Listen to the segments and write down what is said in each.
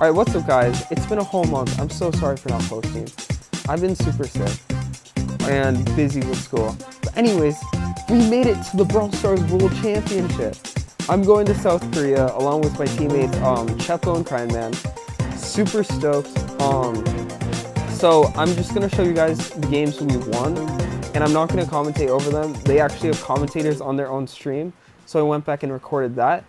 Alright, what's up guys? It's been a whole month. I'm so sorry for not posting. I've been super sick and busy with school. But anyways, we made it to the Brawl Stars World Championship. I'm going to South Korea along with my teammates Chepo and Cryman. Super stoked. So I'm just gonna show you guys the games we won, and I'm not gonna commentate over them. They actually have commentators on their own stream, so I went back and recorded that.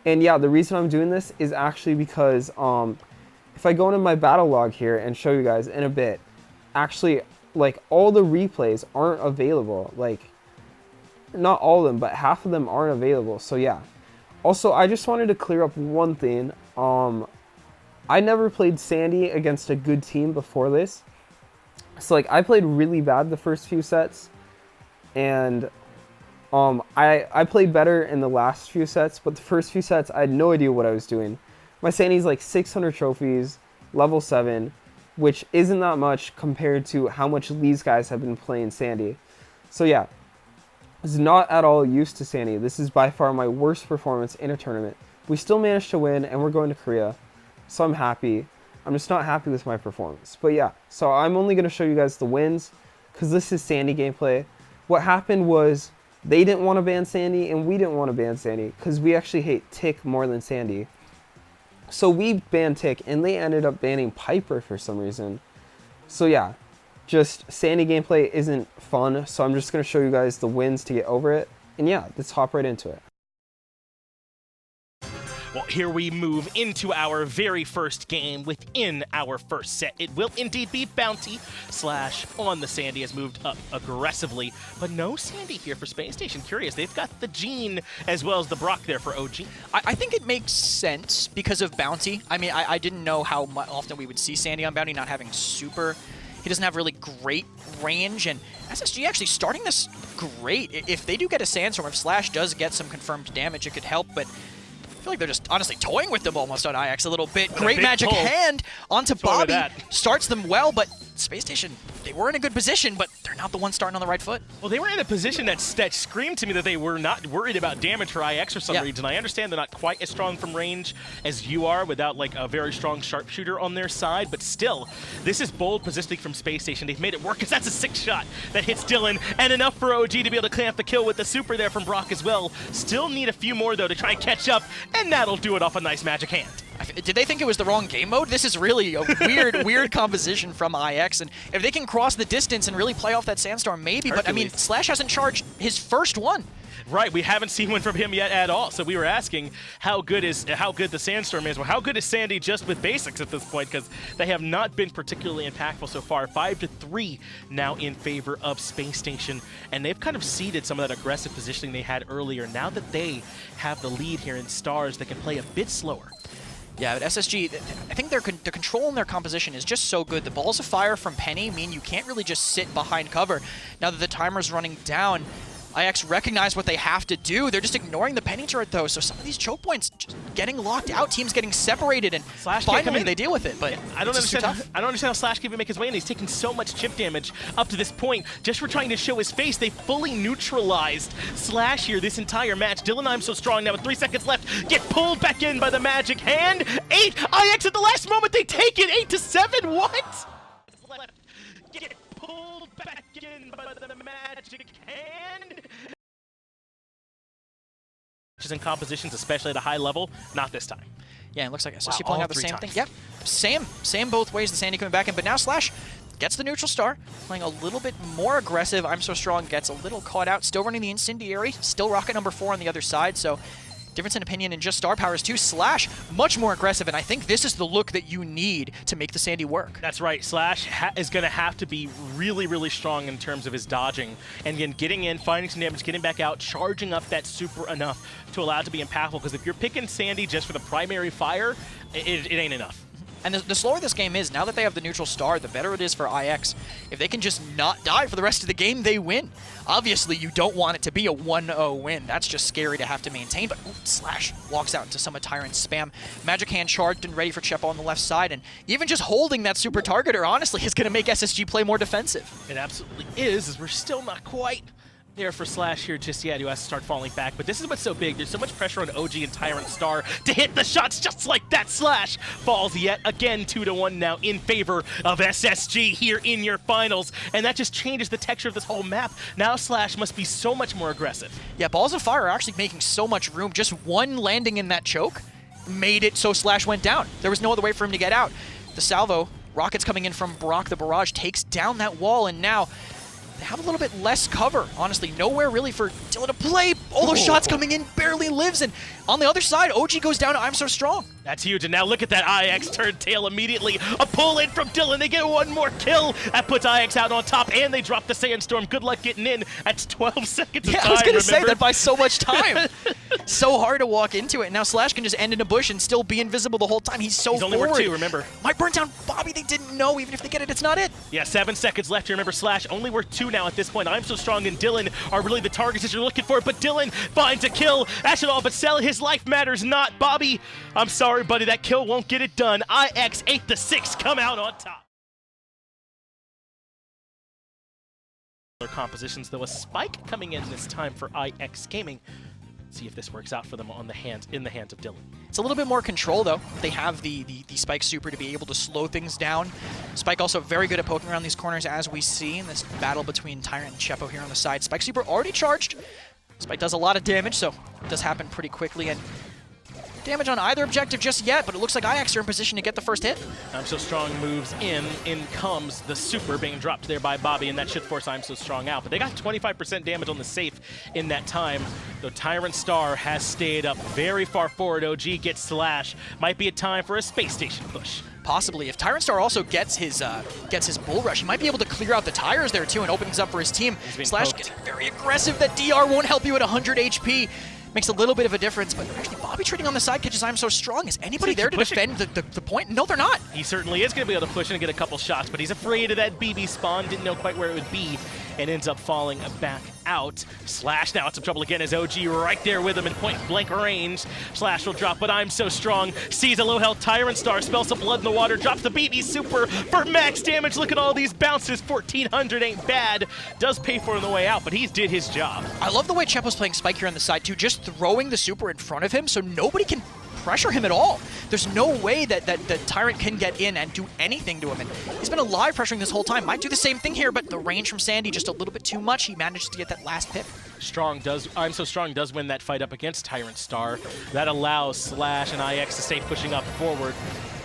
And yeah, the reason I'm doing this is actually because if I go into my battle log here and show you guys in a bit, actually like all the replays aren't available. Like not all of them, but half of them aren't available. So yeah. Also, I just wanted to clear up one thing. I never played Sandy against a good team before this. So like I played really bad the first few sets, and I played better in the last few sets, but the first few sets I had no idea what I was doing. My Sandy's like 600 trophies, level 7, which isn't that much compared to how much these guys have been playing Sandy. So yeah, I was not at all used to Sandy. This is by far my worst performance in a tournament. We still managed to win, and we're going to Korea, so I'm happy. I'm just not happy with my performance. But yeah, so I'm only going to show you guys the wins, because this is Sandy gameplay. What happened was they didn't want to ban Sandy, and we didn't want to ban Sandy, because we actually hate Tick more than Sandy. So we banned Tick, and they ended up banning Piper for some reason. So yeah, just Sandy gameplay isn't fun, so I'm just going to show you guys the wins to get over it. And yeah, let's hop right into it. Well, here we move into our very first game within our first set. It will indeed be Bounty Slash on the Sandy has moved up aggressively, but no Sandy here for Space Station. Curious, they've got the Jean as well as the Brock there for OG. I think it makes sense because of Bounty. I mean, I didn't know how often we would see Sandy on Bounty not having super. He doesn't have really great range, and SSG actually starting this great. If they do get a Sandstorm, if Slash does get some confirmed damage, it could help, but I feel like they're just honestly toying with them almost on IX a little bit. Great magic hand onto Bobby. Starts them well, but Space Station, they were in a good position, but they're not the ones starting on the right foot. Well, they were in a position that screamed to me that they were not worried about damage for IX for some reason. I understand they're not quite as strong from range as you are without like a very strong sharpshooter on their side, but still, this is bold positioning from Space Station. They've made it work because that's a 6 shot that hits Dylan, and enough for OG to be able to clamp the kill with the super there from Brock as well. Still need a few more though to try and catch up, and that'll do it off a nice magic hand. Did they think it was the wrong game mode? This is really a weird composition from IX, and if they can cross the distance and really play off that Sandstorm, maybe, but I mean, Slash hasn't charged his first one. Right, we haven't seen one from him yet at all, so we were asking how good the Sandstorm is. Well, how good is Sandy just with basics at this point, because they have not been particularly impactful so far. 5-3 now in favor of Space Station, and they've kind of ceded some of that aggressive positioning they had earlier. Now that they have the lead here in Stars, they can play a bit slower. Yeah, but SSG, I think their control in their composition is just so good. The balls of fire from Penny mean you can't really just sit behind cover. Now that the timer's running down, IX recognize what they have to do. They're just ignoring the Penny turret, though, so some of these choke points just getting locked out, teams getting separated, and Slash finally they deal with it. But I don't understand how Slash can even make his way in. He's taking so much chip damage up to this point just for trying to show his face. They fully neutralized Slash here this entire match. Dylan, I'm so strong now with 3 seconds left. Get pulled back in by the magic hand. 8! IX at the last moment, they take it 8-7. What? Get pulled back in by the magic hand. In compositions, especially at a high level, not this time. Yeah, it looks like SSG pulling out the same thing. Yep, same both ways. The Sandy coming back in, but now Slash gets the neutral star, playing a little bit more aggressive. I'm So Strong gets a little caught out, still running the incendiary, still rocket number 4 on the other side, so difference in opinion in just star powers too. Slash, much more aggressive, and I think this is the look that you need to make the Sandy work. That's right. Slash is going to have to be really, really strong in terms of his dodging. And again, getting in, finding some damage, getting back out, charging up that super enough to allow it to be impactful. Because if you're picking Sandy just for the primary fire, it ain't enough. And the slower this game is, now that they have the neutral star, the better it is for IX. If they can just not die for the rest of the game, they win. Obviously, you don't want it to be a 1-0 win. That's just scary to have to maintain. But Slash walks out into some of Tyrant's spam. Magic Hand charged and ready for Chepo on the left side. And even just holding that super targeter, honestly, is going to make SSG play more defensive. It absolutely is, as we're still not quite there for Slash here, just yet, who has to start falling back. But this is what's so big. There's so much pressure on OG and Tyrant Star to hit the shots just like that. Slash falls yet again 2-1 now in favor of SSG here in your finals. And that just changes the texture of this whole map. Now Slash must be so much more aggressive. Yeah, Balls of Fire are actually making so much room. Just one landing in that choke made it so Slash went down. There was no other way for him to get out. The salvo, rockets coming in from Brock, the barrage, takes down that wall, and now they have a little bit less cover, honestly. Nowhere really for Dylan to play. All those shots coming in, barely lives. And on the other side, OG goes down to I'm So Strong. That's huge. And now look at that IX turn tail immediately. A pull in from Dylan. They get one more kill. That puts IX out on top, and they drop the Sandstorm. Good luck getting in. That's 12 seconds of time, I was going to say remember? that by so much time. So hard to walk into it. And now Slash can just end in a bush and still be invisible the whole time. He's so only forward. worth 2, remember. Might burn down Bobby. They didn't know. Even if they get it, it's not it. Yeah, 7 seconds left here. Remember, Slash only worth 2 now at this point. I'm So Strong and Dylan are really the targets that you're looking for, but Dylan finds a kill. That's it all but sell. His life matters not. Bobby, I'm sorry, buddy. That kill won't get it done. IX 8-6 come out on top. Other compositions, though, a spike coming in this time for IX Gaming. See if this works out for them in the hands of Dylan. It's a little bit more control, though. They have the Spike Super to be able to slow things down. Spike also very good at poking around these corners, as we see in this battle between Tyrant and Chepo here on the side. Spike Super already charged. Spike does a lot of damage, so it does happen pretty quickly. And damage on either objective just yet, but it looks like IX are in position to get the first hit. I'm So Strong moves in. In comes the super being dropped there by Bobby, and that should force I'm So Strong out. But they got 25% damage on the safe in that time, though Tyrant Star has stayed up very far forward. OG gets Slash. Might be a time for a space station push. Possibly. If Tyrant Star also gets his bull rush, he might be able to clear out the tires there too and open things up for his team. Slash poked. getting very aggressive. That DR won't help you at 100 HP. Makes a little bit of a difference, but actually Bobby trading on the side catches I'm So Strong. Is anybody there to defend the point? No, they're not. He certainly is going to be able to push in and get a couple shots, but he's afraid of that BB spawn. Didn't know quite where it would be, and ends up falling back out. Slash now in some trouble again as OG right there with him in point blank range. Slash will drop, but I'm So Strong sees a low health Tyrant Star, smells some blood in the water, drops the BB super for max damage. Look at all these bounces. 1400 ain't bad. Does pay for it on the way out, but he did his job. I love the way Chepo's playing Spike here on the side too, just throwing the super in front of him so nobody can pressure him at all. There's no way that Tyrant can get in and do anything to him. And he's been alive pressuring this whole time. Might do the same thing here, but the range from Sandy just a little bit too much. He manages to get that last pick. I'm So Strong does win that fight up against Tyrant Star. That allows Slash and IX to stay pushing up forward.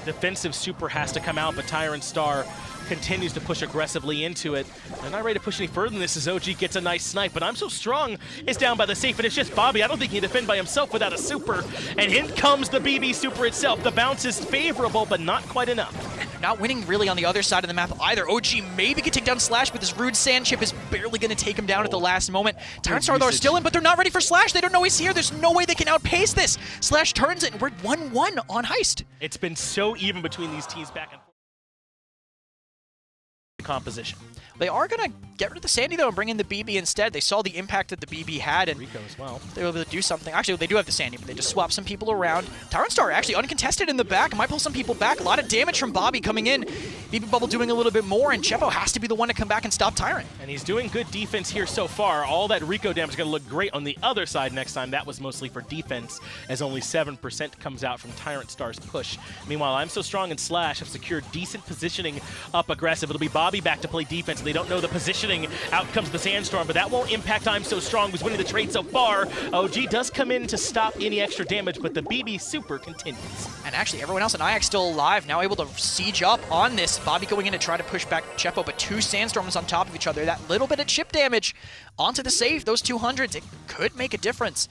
Defensive super has to come out, but Tyrant Star continues to push aggressively into it. They're not ready to push any further than this as OG gets a nice snipe, but I'm So Strong is down by the safe, and it's just Bobby. I don't think he can defend by himself without a super, and in comes the BB super itself. The bounce is favorable, but not quite enough. Not winning really on the other side of the map either. OG maybe could take down Slash, but this Rude Sand Chip is barely going to take him down at the last moment. Tyrant Star, though, are still in, but they're not ready for Slash. They don't know he's here. There's no way they can outpace this. Slash turns it, and we're 1-1 on Heist. It's been so even between these teams back and forth. Composition. They are going to get rid of the Sandy, though, and bring in the BB instead. They saw the impact that the BB had, and Rico as well. they were able to do something. Actually, they do have the Sandy, but they just swap some people around. Tyrant Star actually uncontested in the back. Might pull some people back. A lot of damage from Bobby coming in. BB Bubble doing a little bit more, and Chepo has to be the one to come back and stop Tyrant. And he's doing good defense here so far. All that Rico damage is going to look great on the other side next time. That was mostly for defense, as only 7% comes out from Tyrant Star's push. Meanwhile, I'm So Strong and Slash have secured decent positioning up aggressive. It'll be Bobby back to play defense. They don't know the positioning. Out comes the Sandstorm, but that won't impact I'm So Strong, who's winning the trade so far. OG does come in to stop any extra damage, but the BB super continues. And actually, everyone else in IX still alive, now able to siege up on this. Bobby going in to try to push back Chepo, but 2 Sandstorms on top of each other. That little bit of chip damage onto the save, those 200s, it could make a difference.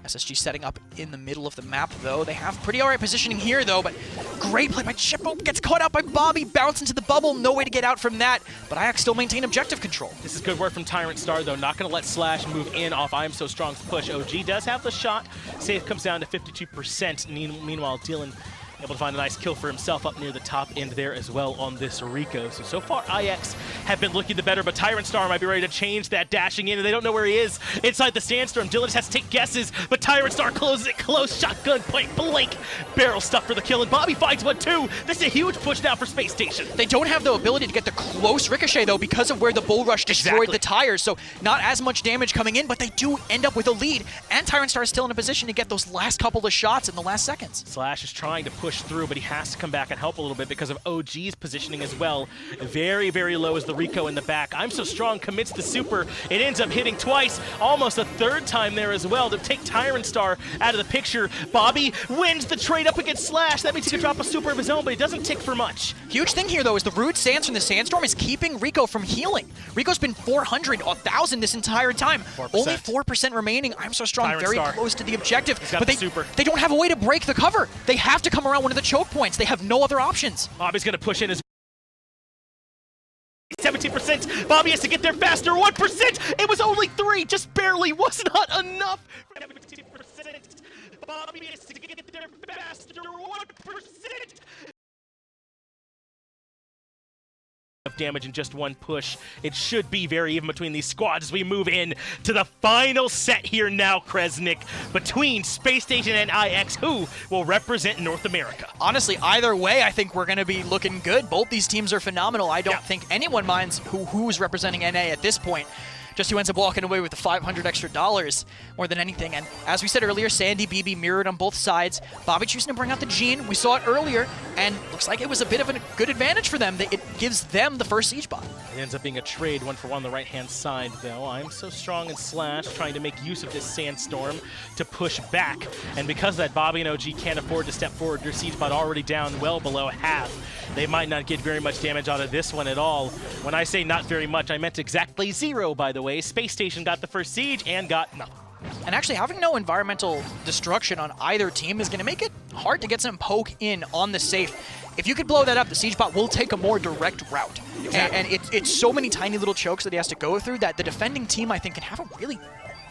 SSG setting up in the middle of the map, though. They have pretty alright positioning here, though, but great play by Chepo. Gets caught out by Bobby, bounce into the bubble. No way to get out from that, but IX still maintain objective control. This is good work from Tyrant Star, though. Not going to let Slash move in off I'm So Strong's push. OG does have the shot. Safe comes down to 52%. Meanwhile, Dylan Able to find a nice kill for himself up near the top end there as well on this Rico. So far, IX have been looking the better, but Tyrant Star might be ready to change that, dashing in, and they don't know where he is inside the Sandstorm. Dylan just has to take guesses, but Tyrant Star closes it close. Shotgun, point blank. Barrel stuff for the kill, and Bobby finds one too. This is a huge push now for Space Station. They don't have the ability to get the close ricochet, though, because of where the Bull Rush destroyed the tires, so not as much damage coming in, but they do end up with a lead, and Tyrant Star is still in a position to get those last couple of shots in the last seconds. Slash is trying to push through, but he has to come back and help a little bit because of OG's positioning as well. Very, very low is the Rico in the back. I'm So Strong commits the super. It ends up hitting twice, almost a third time there as well to take Tyrant Star out of the picture. Bobby wins the trade up against Slash. That means he can drop a super of his own, but he doesn't tick for much. Huge thing here, though, is the Rude Sands from the Sandstorm is keeping Rico from healing. Rico's been 400, 1,000 this entire time. 4%. Only 4% remaining. I'm So Strong Tyrant very Star. close to the objective, but they don't have a way to break the cover. They have to come around one of the choke points. They have no other options. Bobby's going to push in his 17%. Bobby has to get there faster. 1%. It was only 3. Just barely. Was not enough. 17%. Bobby has to get there faster. 1%. Of damage in just one push. It should be very even between these squads as we move in to the final set here now, Kresnik, between Space Station and IX, who will represent North America. Honestly, either way, I think we're going to be looking good. Both these teams are phenomenal. I don't think anyone minds who's representing NA at this point. Just who ends up walking away with the $500 extra more than anything. And as we said earlier, Sandy, BB mirrored on both sides. Bobby choosing to bring out the Gene. We saw it earlier, and looks like it was a bit of a good advantage for them. It gives them the first siege bot. It ends up being a trade, 1-for-1 on the right-hand side, though. I'm So Strong and Slash trying to make use of this Sandstorm to push back. And because of that, Bobby and OG can't afford to step forward. Their siege bot already down well below half. They might not get very much damage out of this one at all. When I say not very much, I meant exactly 0, by the way. Space Station got the first siege and got nothing. And actually having no environmental destruction on either team is going to make it hard to get some poke in on the safe. If you could blow that up, the siege bot will take a more direct route. Exactly. And it's so many tiny little chokes that he has to go through that the defending team, I think, can have a really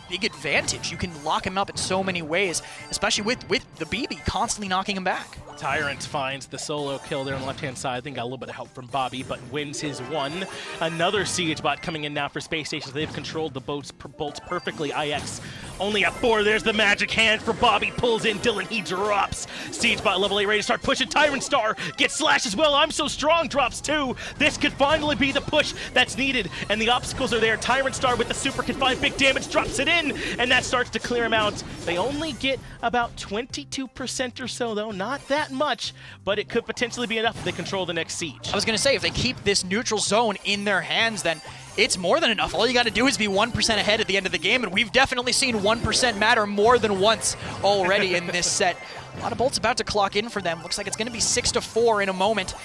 big advantage. You can lock him up in so many ways, especially with the BB constantly knocking him back. Tyrant finds the solo kill there on the left-hand side. I think got a little bit of help from Bobby, but wins his one. Another siege bot coming in now for Space Station. They've controlled the bolts perfectly. IX only at 4. There's the magic hand for Bobby. Pulls in Dylan. He drops. Siege bot level 8 ready to start pushing. Tyrant Star gets Slash as well. I'm So Strong drops 2. This could finally be the push that's needed, and the obstacles are there. Tyrant Star with the super can find big damage, drops it in, and that starts to clear him out. They only get about 22% or so, though. Not that much, but it could potentially be enough if they control the next siege. I was going to say, if they keep this neutral zone in their hands, then it's more than enough. All you got to do is be 1% ahead at the end of the game, and we've definitely seen 1% matter more than once already in this set. A lot of bolts about to clock in for them. Looks like it's going to be 6-4 in a moment.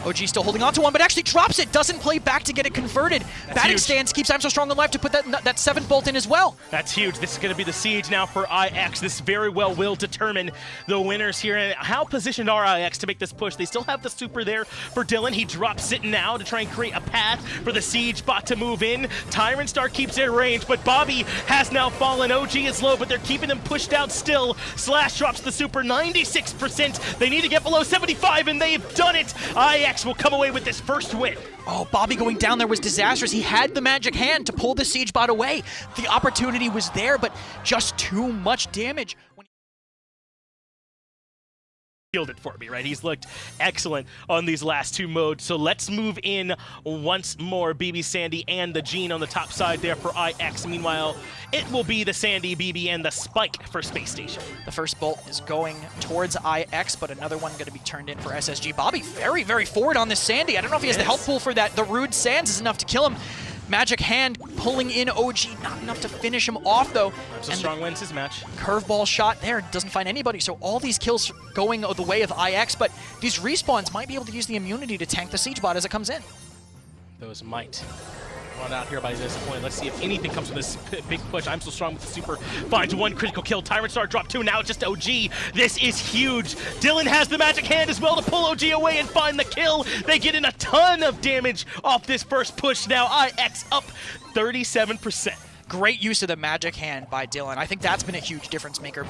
OG still holding on to one, but actually drops it. Doesn't play back to get it converted. Batting stance keeps I'm So Strong alive to put that 7th bolt in as well. That's huge. This is going to be the siege now for IX. This very well will determine the winners here. And how positioned are IX to make this push? They still have the super there for Dylan. He drops it now to try and create a path for the siege bot to move in. Tyrant Star keeps their range, but Bobby has now fallen. OG is low, but they're keeping them pushed out still. Slash drops the super 96%. They need to get below 75, and they've done it. IX will come away with this first win. Oh, Bobby going down there was disastrous. He had the magic hand to pull the siege bot away. The opportunity was there, but just too much damage. Killed it for me, right? He's looked excellent on these last 2 modes. So let's move in once more. BB, Sandy, and the Gene on the top side there for IX. Meanwhile, it will be the Sandy, BB, and the Spike for Space Station. The first bolt is going towards IX, but another one going to be turned in for SSG. Bobby very, very forward on this Sandy. I don't know if he has the health pool for that. The Rude Sands is enough to kill him. Magic hand pulling in OG, not enough to finish him off though. So Strong wins his match. Curveball shot there, doesn't find anybody. So all these kills going the way of IX, but these respawns might be able to use the immunity to tank the siege bot as it comes in. Those might run out here by this point. Let's see if anything comes from this big push. I'm So Strong with the super. Finds 1 critical kill. Tyrant Star drop 2. Now it's just OG. This is huge. Dylan has the magic hand as well to pull OG away and find the kill. They get in a ton of damage off this first push. Now IX up 37%. Great use of the magic hand by Dylan. I think that's been a huge difference maker.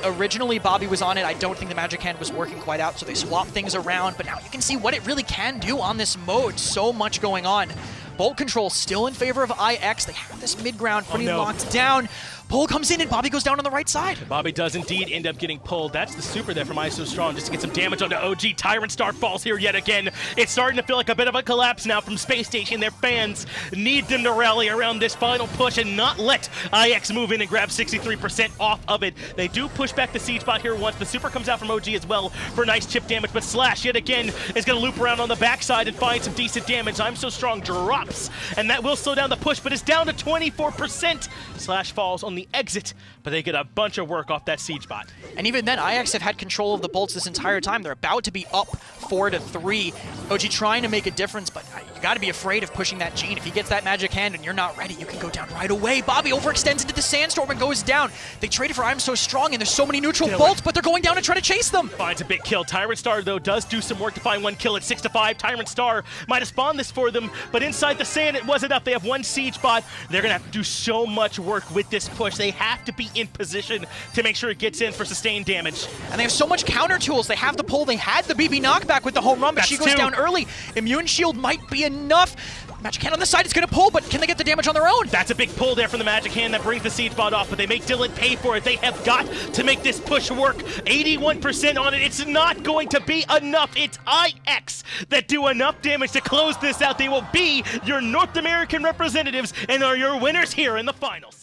Originally, Bobby was on it. I don't think the Magic Hand was working quite out, so they swapped things around. But now you can see what it really can do on this mode. So much going on. Bolt control still in favor of IX. They have this mid ground pretty locked down. Pull comes in and Bobby goes down on the right side. Bobby does indeed end up getting pulled. That's the super there from ISO Strong just to get some damage onto OG. Tyrant Star falls here yet again. It's starting to feel like a bit of a collapse now from Space Station. Their fans need them to rally around this final push and not let IX move in and grab 63% off of it. They do push back the siege bot here once. The super comes out from OG as well for nice chip damage, but Slash yet again is going to loop around on the backside and find some decent damage. I'm So Strong drops, and that will slow down the push, but it's down to 24%. Slash falls on the exit, but they get a bunch of work off that siege bot. And even then, IX have had control of the bolts this entire time. They're about to be up 4-3. OG trying to make a difference, but you got to be afraid of pushing that Gene. If he gets that Magic Hand and you're not ready, you can go down right away. Bobby overextends into the Sandstorm and goes down. They traded for I'm So Strong, and there's so many neutral bolts, but they're going down to try to chase them. Finds a big kill. Tyrant Star, though, does do some work to find one kill at 6-5. Tyrant Star might have spawned this for them, but inside the sand, it wasn't enough. They have one siege bot. They're going to have to do so much work with this push. They have to be in position to make sure it gets in for sustained damage. And they have so much counter tools. They have the pull. They had the BB knockback with the home run, but she goes down early. Immune shield might be enough. Magic Hand on the side is going to pull, but can they get the damage on their own? That's a big pull there from the Magic Hand that brings the siege bot off, but they make Dylan pay for it. They have got to make this push work. 81% on it. It's not going to be enough. It's IX that do enough damage to close this out. They will be your North American representatives and are your winners here in the finals.